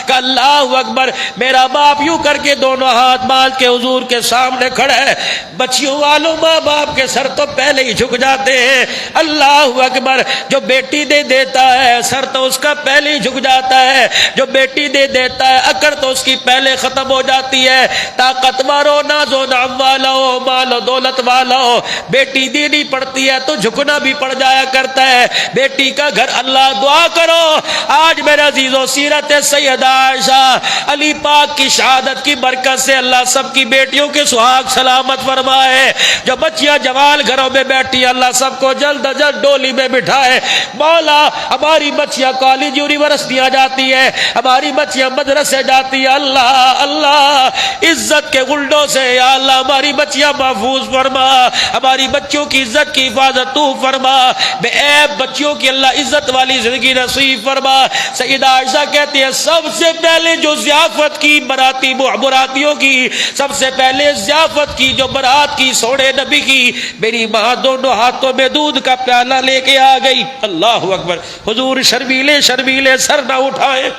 کہ اللہ اکبر، میرا باپ یوں کر کے دونوں ہاتھ باندھ کے حضور کے سامنے کھڑا ہے۔ بچیوں والوں، ماں باپ کے سر تو پہلے ہی جھک جاتے ہیں۔ اللہ اکبر، جو بیٹی دے دیتا ہے سر تو اس کا پہلے ہی جھک جاتا ہے، جو بیٹی دے دیتا ہے اکڑ تو اس کی پہلے ختم ہو جاتی ہے۔ طاقت وارو، ناز و نام والا ہو، مال و دولت والا ہو، بیٹی دینی پڑتی ہے تو جھکنا بھی پڑ جایا کرتا ہے۔ بیٹی کا گھر، اللہ دعا کرو آج میرے عزیزو سیرت سیدہ عائشہ علی پاک کی شہادت کی برکت سے اللہ سب کی بیٹیوں کے سہاگ سلامت فرمائے۔ جو بچیاں جوال گھروں میں بیٹھی، اللہ سب کو جلد از جلد ڈولی میں بٹھائے۔ مولا، ہماری بچیاں کالج یونیورسٹیاں جاتی ہے، ہماری بچیاں مدرسے جاتی ہے، اللہ اللہ عزت کے گلڈوں سے یا اللہ ہماری بچیاں محفوظ فرما، ہماری بچیوں کی عزت کی حفاظت تو فرما، بے عیب بچیوں کی اللہ عزت والی زندگی نصیب فرما۔ سیدہ عائشہ کہتی ہے سب سے پہلے جو ضیافت کی براتیوں کی، سب سے پہلے ضیافت کی جو برات کی سوڑے نبی کی، میری ماں دونوں ہاتھوں میں دودھ کا پیالہ لے کے آ گئی۔ اللہ اکبر، حضور شرمیلے شرمیلے سر نہ اٹھائے۔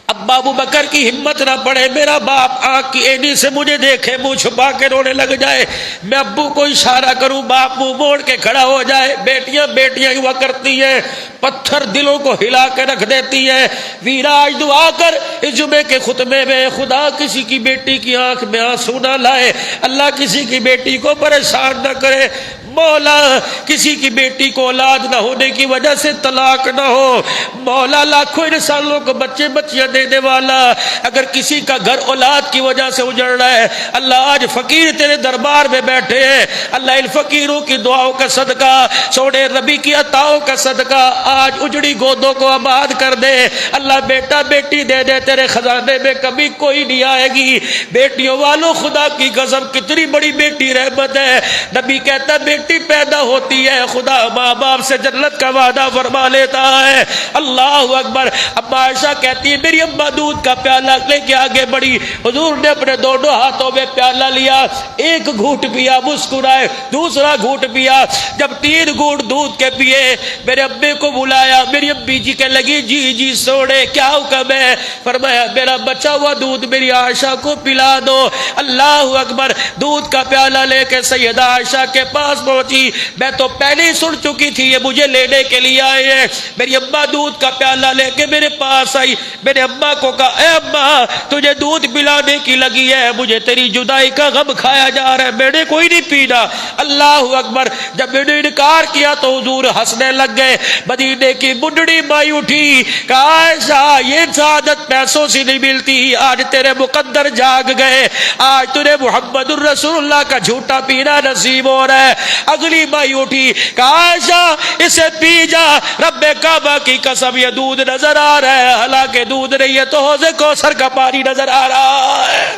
ابا ابو بکر کی ہمت نہ پڑے، میرا باپ آنکھ کی اینی سے مجھے دیکھے منہ چھپا کے رونے لگ جائے، میں ابو کو اشارہ کروں باپ منہ موڑ کے کھڑا ہو جائے۔ بیٹیاں بیٹیاں ہوا کرتی ہیں، پتھر دلوں کو ہلا کے رکھ دیتی ہے۔ ویراج دعا کر اس جمعے کے خطبے میں، خدا کسی کی بیٹی کی آنکھ میں آنسو نہ لائے، اللہ کسی کی بیٹی کو پریشان نہ کرے۔ مولا کسی کی بیٹی کو اولاد نہ ہونے کی وجہ سے طلاق نہ ہو، مولا لاکھوں انسانوں کو بچے بچیاں دینے والا، اگر کسی کا گھر اولاد کی وجہ سے اجڑ رہا ہے، اللہ آج فقیر تیرے دربار میں بیٹھے ہیں، اللہ ان فقیروں کی دعاؤں کا صدقہ، سونے نبی کی عطاؤں کا صدقہ آج اجڑی گودوں کو آباد کر دے، اللہ بیٹا بیٹی دے دے، تیرے خزانے میں کبھی کوئی نہیں آئے گی۔ بیٹیوں والوں خدا کی قسم کتنی بڑی بیٹی رحمت ہے، نبی کہتا بیٹی پیدا ہوتی ہے خدا ماں باپ سے جنت کا وعدہ فرما لیتا ہے۔ اللہ اکبر۔ اب عائشہ کہتی ہے میری اماں دودھ کا پیالہ لے کے آگے بڑھی، حضور نے اپنے دونوں ہاتھوں میں پیالہ لیا، ایک گھونٹ پیا، مسکرائے، دوسرا گھونٹ پیا، جب 3 گھونٹ دودھ کے پیے میرے ابے کو بلایا، میری امی جی کہنے لگی جی جی سوڑے کیا حکم ہے؟ فرمایا میرا بچا ہوا دودھ میری عائشہ کو پلا دو۔ اللہ اکبر۔ دودھ کا پیالہ لے کے سیدہ عائشہ کے پاس پہنچی، میں تو پہلے ہی سن چکی تھی یہ مجھے لینے کے لیے آئے ہیں۔ میری اماں دودھ کا پیالہ لے کے میرے پاس آئی، میں نے اماں کو کہا اے اماں تجھے دودھ پلانے کی لگی ہے، مجھے تیری جدائی کا غم کھایا جا رہا ہے، میں نے کوئی نہیں پینا۔ اللہ اکبر۔ جب میں نے انکار کیا تو حضور ہنسنے لگ گئے۔ مدینے کی بڈڑی مائی اٹھی، کہا عائشہ یہ سعادت پیسوں سے نہیں ملتی، آج تیرے مقدر جاگ گئے، آج تجھے محمد الرسول اللہ کا جھوٹا پینا نصیب ہو رہا ہے۔ اگلی مائی اٹھی، کہا عائشہ اسے پی جا، رب کعبہ کی قسم یہ دودھ نظر آ رہا ہے، حالانکہ دودھ نہیں ہے تو حوض کوثر کا پانی نظر آ رہا ہے۔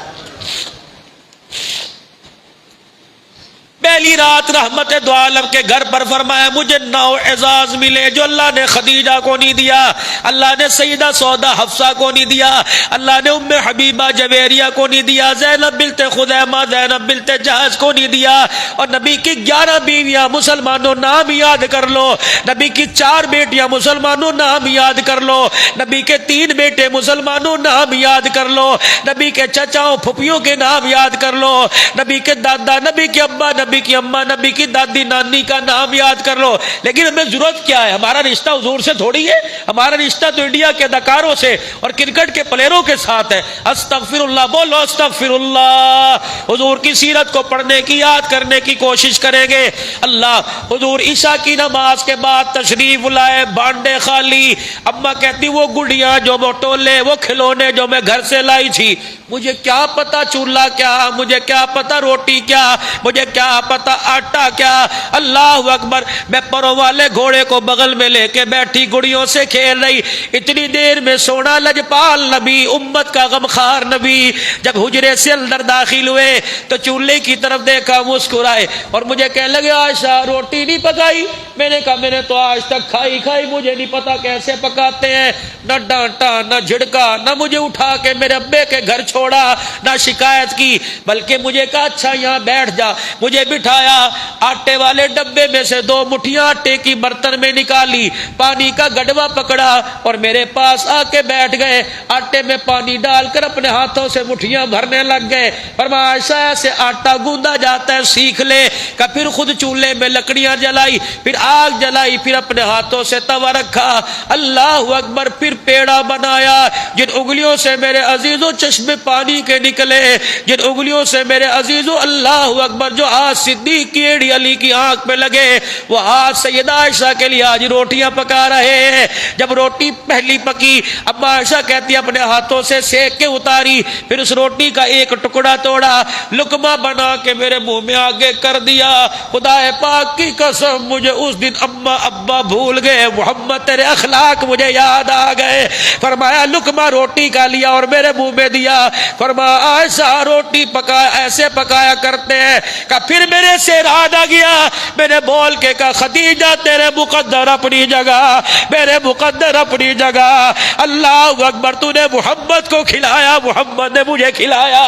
پہلی رات رحمت دو عالم کے گھر پر فرمایا مجھے 9 اعزاز ملے جو اللہ نے خدیجہ کو نہیں دیا، اللہ نے سیدہ سودا حفصہ کو نہیں دیا، اللہ نے ام حبیبہ جویریہ کو نہیں دیا، زینب بنت خزیمہ زینب بنت جہش کو نہیں دیا، اور نبی کی 11 بیویاں مسلمانوں نام یاد کر لو، نبی کی 4 بیٹیاں مسلمانوں نام یاد کر لو، نبی کے 3 بیٹے مسلمانوں نام یاد کر لو، نبی کے چچاؤں پھپھیوں کے نام یاد کر لو، نبی کے دادا، نبی کے ابا، نبی کی اماں، نبی کی دادی نانی کا نام یاد کر لو۔ لیکن ہمیں ضرورت کیا ہے؟ ہمارا رشتہ حضور سے تھوڑی ہے، ہمارا رشتہ تو انڈیا کے اداکاروں سے اور کرکٹ کے پلیئروں کے ساتھ ہے۔ استغفر اللہ، بولو استغفر اللہ۔ حضور کی سیرت کو پڑھنے کی، یاد کرنے کی کوشش کریں گے۔ اللہ حضور عشاء کی نماز کے بعد تشریف لائے، بانڈے خالی، اماں کہتی وہ گڑیاں جو وہ ٹولے وہ کھلونے جو میں گھر سے لائی تھی، مجھے کیا پتا چولہا کیا، مجھے کیا پتا روٹی کیا، مجھے کیا پتا آٹا کیا۔ اللہ اکبر۔ میں پروں والے گھوڑے کو بغل میں لے کے بیٹھی گڑیوں سے کھیل رہی، اتنی دیر میں سونا لجپال نبی، امت کا غمخوار نبی جب حجرے سے اندر داخل ہوئے تو چولہے کی طرف دیکھا، مسکرائے اور مجھے کہنے لگے عائشہ روٹی نہیں پکائی؟ میں نے کہا میں نے تو آج تک کھائی مجھے نہیں پتا کیسے پکاتے ہیں۔ نہ ڈانٹا نہ جھڑکا، نہ مجھے اٹھا کے میرے ابے کے گھر چھوڑا، نہ شکایت کی، بلکہ مجھے کہا اچھا یہاں بیٹھ جا۔ مجھے بٹھایا، آٹے والے ڈبے میں سے 2 مٹھیاں آٹے کی برتن میں نکالی، پانی کا گڈوا پکڑا اور میرے پاس آ کے بیٹھ گئے، آٹے میں پانی ڈال کر اپنے ہاتھوں سے مٹھیاں بھرنے لگ گئے۔ فرمایا عائشہ ایسے آٹا گوندا جاتا ہے، سیکھ لے۔ کہ پھر خود چولہے میں لکڑیاں جلائی، پھر آگ جلائی، پھر اپنے ہاتھوں سے توا رکھا، اللہ اکبر، پھر پیڑا بنایا، جن انگلیوں سے میرے عزیزوں چشمے پانی کے نکلے، جن انگلیوں سے میرے عزیزوں اللہ اکبر جو ہاتھ صدیق کی ایڑی علی کی آنکھ میں لگے، وہ ہاتھ سیدہ عائشہ کے لیے آج روٹیاں پکا رہے ہیں۔ جب روٹی پہلی پکی، اب عائشہ کہتی اپنے ہاتھوں سے سیک کے اتاری، پھر اس روٹی کا ایک ٹکڑا توڑا، لقمہ بنا کے میرے منہ میں آگے کر دیا۔ خدا پاک کی قسم مجھے اس دن اماں ابا بھول گئے، محمد تیرے اخلاق مجھے یاد آ گئے۔ فرمایا لقمہ روٹی کا لیا اور میرے منہ میں دیا، فرمایا عائشہ روٹی پکا ایسے پکایا کرتے ہیں۔ کہ پھر میرے سے ارادہ آ گیا، میں نے بول کے کہا خدیجہ تیرے مقدر اپنی جگہ، میرے مقدر اپنی جگہ، اللہ اکبر، تو نے محمد کو کھلایا، محمد نے مجھے کھلایا۔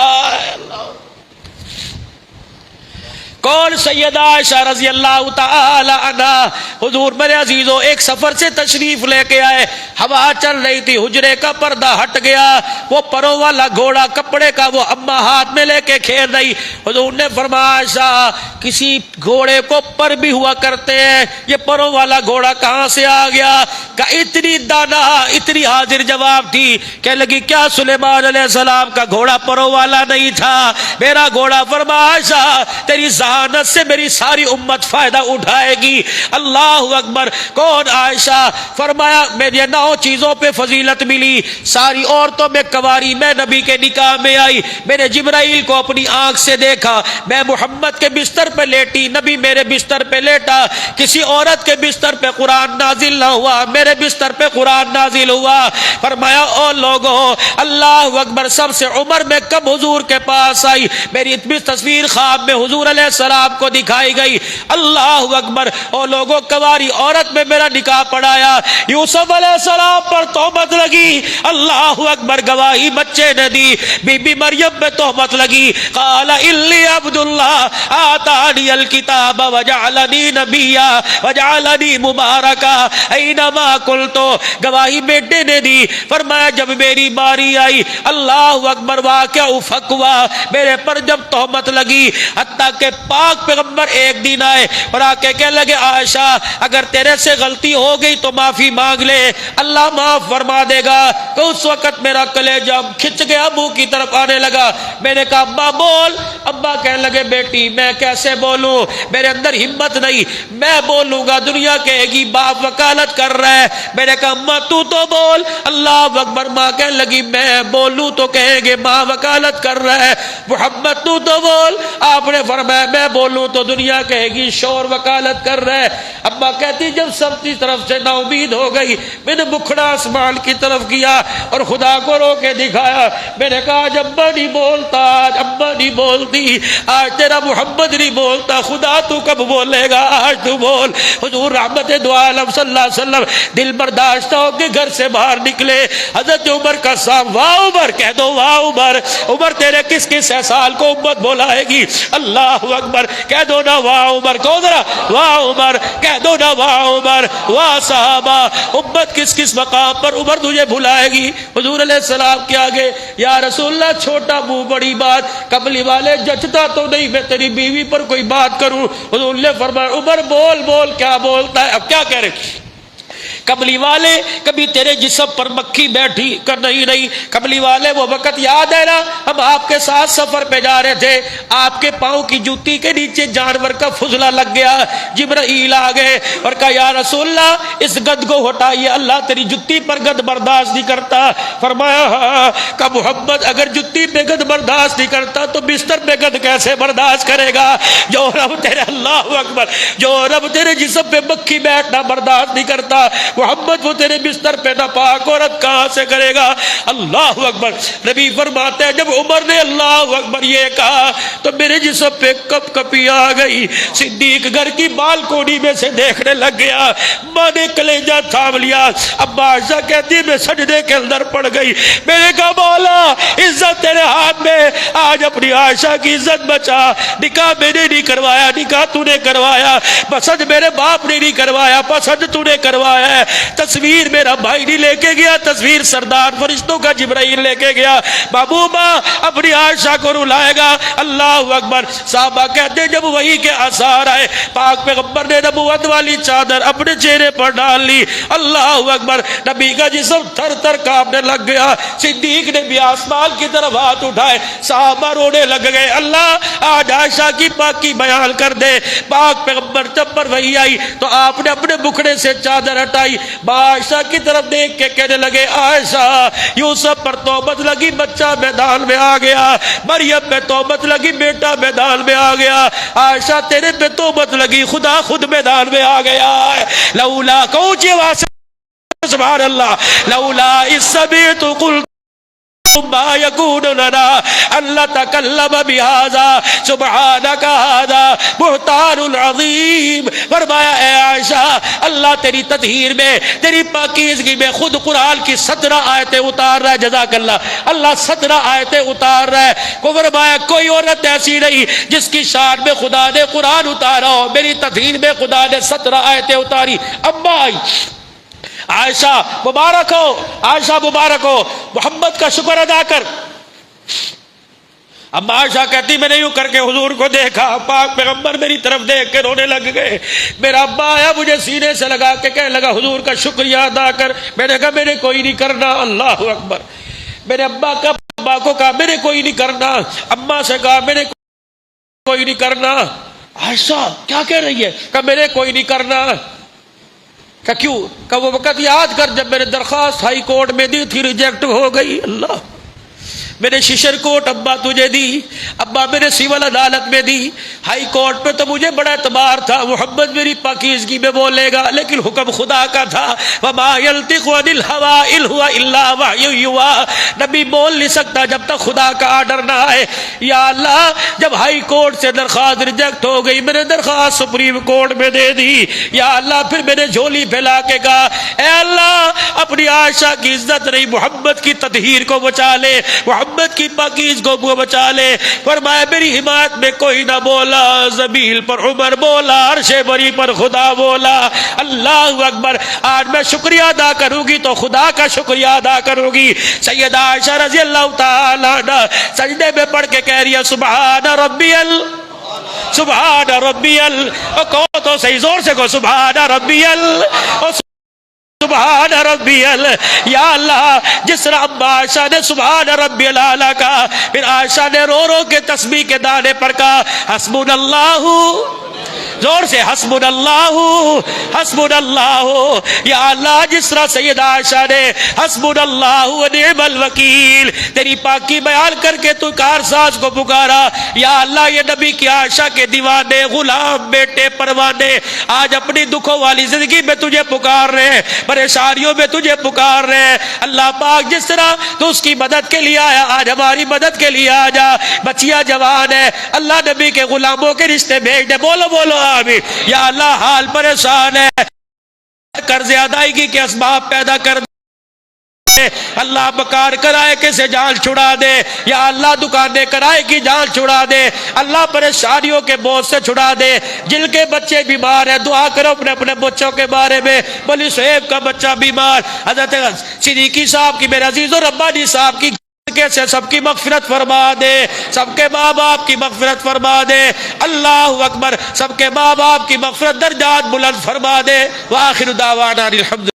کون؟ سیدہ عائشہ رضی اللہ تعالی عنہا۔ حضور میرے عزیزوں ایک سفر سے تشریف لے کے آئے، ہوا چل رہی تھی، حجرے کا پردہ ہٹ گیا، وہ پروں والا گھوڑا کپڑے کا وہ اماں ہاتھ میں لے کے کھیل رہی۔ حضور نے فرمایا عائشہ کسی گھوڑے کو پر بھی ہوا کرتے ہیں، یہ پروں والا گھوڑا کہاں سے آ گیا؟ کہ اتنی دانا اتنی حاضر جواب تھی، کہنے لگی کیا سلیمان علیہ السلام کا گھوڑا پروں والا نہیں تھا؟ میرا گھوڑا۔ فرمایا عائشہ تیری ذہانت سے میری ساری امت فائدہ اٹھائے گی۔ اللہ اکبر۔ کون؟ عائشہ۔ فرمایا مجھے 9 چیزوں پہ فضیلت ملی، ساری عورتوں میں کنواری میں نبی کے نکاح میں آئی، میں نے جبرائیل کو اپنی آنکھ سے دیکھا، میں محمد کے بستر پہ لیٹی، نبی میرے بستر پہ لیٹا، کسی عورت کے بستر پہ قرآن نازل نہ ہوا، میرے بستر پہ قرآن نازل ہوا۔ فرمایا او لوگوں، اللہ اکبر، سب سے عمر میں کب حضور کے پاس آئی، میری تصویر خواب میں حضور علیہ السلام کو دکھائی گئی۔ اللہ اکبر۔ او لوگوں، کنواری عورت میں میرا نکاح پڑھایا، یوسف علیہ السلام پر تہمت لگی، اللہ اکبر، گواہی بچے نے دی، بی بی مریم میں تہمت لگی، قال انی عبد اللہ آتانی الکتاب وجعلنی نبیا وجعلنی مبارکا اینما کنت، گواہی بیٹے نے دی۔ فرمایا جب میری باری آئی، اللہ اکبر، واقعہ افق ہوا، میرے پر جب تہمت لگی، حتیٰ کہ پاک پیغمبر ایک دن آئے اور آ کے کہنے لگے عائشہ اگر تیرے سے غلطی ہو گئی تو معافی مانگ لے، اللہ معاف فرما دے گا۔ تو اس وقت میرا کلیجہ کھچ گیا، منہ کی طرف آنے لگا۔ میں نے کہا ابا بول۔ ابا کہنے لگے بیٹی میں کیسے بولوں، میرے اندر ہمت نہیں، میں بولوں گا دنیا کہے گی باپ وکالت کر رہا ہے۔ میں نے کہا اماں تو بول۔ اللہ اکبر۔ ماں کہنے لگی میں بولوں تو کہیں گے ماں وکالت کر رہا ہے۔ محمد تو بول۔ آپ نے فرمایا میں بولوں تو دنیا کہے گی شور وکالت کر رہا ہے۔ ابا کہتی جب سب کی طرف سے نا امید ہو گئی، میں نے مکھڑا آسمان کی طرف کیا اور خدا کو رو کے دکھایا۔ میں نے کہا آج ابا نہیں بولتا، آج ابا نہیں بولتی، آج تیرا محمد نہیں بولتا، خدا تو کب بولے گا، آج تو بول۔ حضور رحمت دو عالم صلی اللہ علیہ وسلم دل برداشتہ ہو کے گھر سے باہر نکلے۔ حضرت عمر کا صاحب واہ عمر کہہ دو، واہ عمر۔ عمر تیرے کس کس سال کو امت بلائے گی، اللہ اکبر، کہہ دو نا واہ عمر، کہو ذرا واہ عمر، کہہ دو نا واہ عمر، واہ صحابہ، امت کس کس مقام پر عمر تجھے بلائے گی۔ حضور علیہ السلام کے آگے یا رسول اللہ چھوٹا منہ بڑی بات، کملی والے جچتا تو نہیں میں تیری بیوی پر کوئی بات کروں۔ حضور نے فرمایا عمر بول بول، کیا بولتا ہے، اب کیا کہہ رہے کملی والے، کبھی تیرے جسم پر مکھی بیٹھی کر نہیں۔ کملی والے وہ وقت یاد ہے نا، ہم آپ کے ساتھ سفر پہ جا رہے تھے، آپ کے پاؤں کی جوتی کے نیچے جانور کا فضلہ لگ گیا، جبرائیل آ گئے اور کہا یا رسول اللہ اس گد کو ہٹائیے، اللہ تیری جوتی پر گد برداشت نہیں کرتا۔ فرمایا ہاں۔ کہ محمد اگر جوتی پہ گد برداشت نہیں کرتا تو بستر پہ گد کیسے برداشت کرے گا؟ جو رب تیرے، اللہ اکبر، جو رب تیرے جسم پہ مکھی بیٹھنا برداشت نہیں کرتا، محمد وہ تیرے بستر پہ ناپاک عورت کہاں سے کرے گا؟ اللہ اکبر۔ نبی فرماتے ہیں جب عمر نے اللہ اکبر یہ کہا تو میرے جسم پہ کپ کپی آ گئی۔ صدیق گھر کی بالکونی میں سے دیکھنے لگ گیا، ماں نے کلیجہ تھام لیا۔ اب عائشہ کہتی میں سجدے کے اندر پڑ گئی، میں نے کہا مولا عزت تیرے ہاتھ میں، آج اپنی عائشہ کی عزت بچا۔ نکاح میں نے نہیں کروایا، نکاح تو نے کروایا، پسند میرے باپ نے نہیں کروایا، پسند تو نے کروایا ہے۔ تصویر میرا بھائی نہیں لے کے گیا، تصویر سردار فرشتوں کا جبرائیل لے کے گیا۔ محبوبہ اپنی عائشہ کو رلائے گا، اللہ اکبر۔ صحابہ کہتے ہیں جب وحی کے آثار آئے، پاک پیغمبر نے نبوت والی چادر اپنے چہرے پر ڈال لی، اللہ اکبر، نبی کا جسم تھر تھر کانپنے لگ گیا۔ صدیق نے بھی آسمان کی طرف ہاتھ اٹھائے، صحابہ رونے لگ گئے، اللہ آج عائشہ کی پاکی بیان کر دے۔ پاک پیغمبر جب پر وحی آئی تو آپ نے اپنے بکھڑے سے چادر ہٹائی، عائشہ کی طرف دیکھ کے کہنے لگے عائشہ یوسف پر توبت لگی، بچہ میدان میں آ گیا، مریم پہ توبت لگی، بیٹا میدان میں آ گیا، عائشہ تیرے پہ توبت لگی، خدا خود میدان میں آ گیا۔ لولا کوچے واسطے سبحان اللہ، لولا اس سمیت قلت ما يكون لنا ان نتكلم بهذا سبحانك هذا بهتان عظيم۔ فرمایا اے عائشہ اللہ تیری تطہیر میں، تیری پاکیزگی میں خود قرآن کی 17 آیتیں اتار رہا ہے، جزاک اللہ، اللہ 17 آیتیں اتار رہا ہے۔ کو فرمایا کوئی عورت ایسی نہیں جس کی شان میں خدا نے قرآن اتارا ہو، میری تطہیر میں خدا نے 17 آیتیں اتاری۔ اما آئی عائشہ مبارک ہو، عائشہ مبارک ہو، محمد کا شکر ادا کر۔ اب عائشہ کہتی میں نے یوں کر کے حضور کو دیکھا، پاک پیغمبر میری طرف دیکھ کے رونے لگ گئے۔ میرا ابا آیا مجھے سینے سے لگا کے کہنے لگا حضور کا شکریہ ادا کر۔ میں نے کہا میں نے کوئی نہیں کرنا، اللہ اکبر۔ میرے ابا کو کہا میں نے کوئی نہیں کرنا، اماں سے کہا میں نے کوئی نہیں کرنا۔ عائشہ کیا کہہ رہی ہے؟ کہ میرے کوئی نہیں کرنا. کہ کیوں؟ کہ وہ وقت یاد کر جب میں نے درخواست ہائی کورٹ میں دی تھی، ریجیکٹ ہو گئی. اللہ، میں نے ششر کوٹ ابا تجھے دی، ابا میں نے سول عدالت میں دی، ہائی کورٹ پہ تو مجھے بڑا اعتبار تھا، محمد میری پاکیزگی میں بولے گا، لیکن حکم خدا کا تھا. وما ينطق عن الهوى ان هو الا وحی یوحی. نبی بول نہیں سکتا جب تک خدا کا آرڈر نہ آئے. یا اللہ، جب ہائی کورٹ سے درخواست ریجیکٹ ہو گئی، میں نے درخواست سپریم کورٹ میں دے دی. یا اللہ، پھر میں نے جھولی پھیلا کے کہا اے اللہ، اپنی عائشہ کی عزت نہیں، محمد کی تطہیر کو بچا لے، محمد کی پاکیز کو بچا لے. فرمایا میری حمایت میں کوئی نہ بولا، زبیل پر عمر بولا، عرش بری پر خدا بولا. اللہ اکبر. آج میں شکریہ ادا کروں گی تو خدا کا شکریہ ادا کروں گی. سیدہ عائشہ رضی اللہ تعالی عنہ سجدے میں پڑھ کے کہہ رہی ہے سبحان ربی سبحان ربی کہو تو صحیح، زور سے کہو سبحان ربی سبحان ربی. یا اللہ، جس طرح ابا عائشہ نے سبحان ربی الاعلیٰ کہا، پھر عائشہ نے رو رو کے تسبیح کے دانے پر کہا حسبنا اللہ، زور سے حسبنا اللہ حسبنا اللہ. یا اللہ، جس طرح سیدہ عائشہ نے حسبنا اللہ ونعم الوکیل تیری پاکی بیان کر کے تو کارساز کو پکارا. یا اللہ، یہ نبی کی عائشہ کے دیوانے، غلام، بیٹے، پروانے آج اپنی دکھوں والی زندگی میں تجھے پکار رہے ہیں، پریشانیوں میں تجھے پکار رہے ہیں. اللہ پاک، جس طرح تو اس کی مدد کے لیے آیا، آج ہماری مدد کے لیے آ جا. بچیاں جوان ہے، اللہ نبی کے غلاموں کے رشتے بھیج دے. بولو بولو آمین. یا اللہ، حال پریشان ہے، قرض ادائیگی کے اسباب پیدا کر دے. اللہ، مکان کرائے کے سے جان چھڑا دے. یا اللہ، دکانیں کرائے کی جان چھڑا دے. اللہ، پریشانیوں کے بوجھ سے چھڑا دے. جن کے بچے بیمار ہیں دعا کرو اپنے اپنے بچوں کے بارے میں. بلی صہیب کا بچہ بیمار، حضرت صدیقی صاحب کی، میرے عزیز و ربانی صاحب کی سے سب کی مغفرت فرما دے، سب کے ماں باپ کی مغفرت فرما دے. اللہ اکبر. سب کے ماں باپ کی مغفرت، درجات بلند فرما دے. وآخر دعوانا الحمد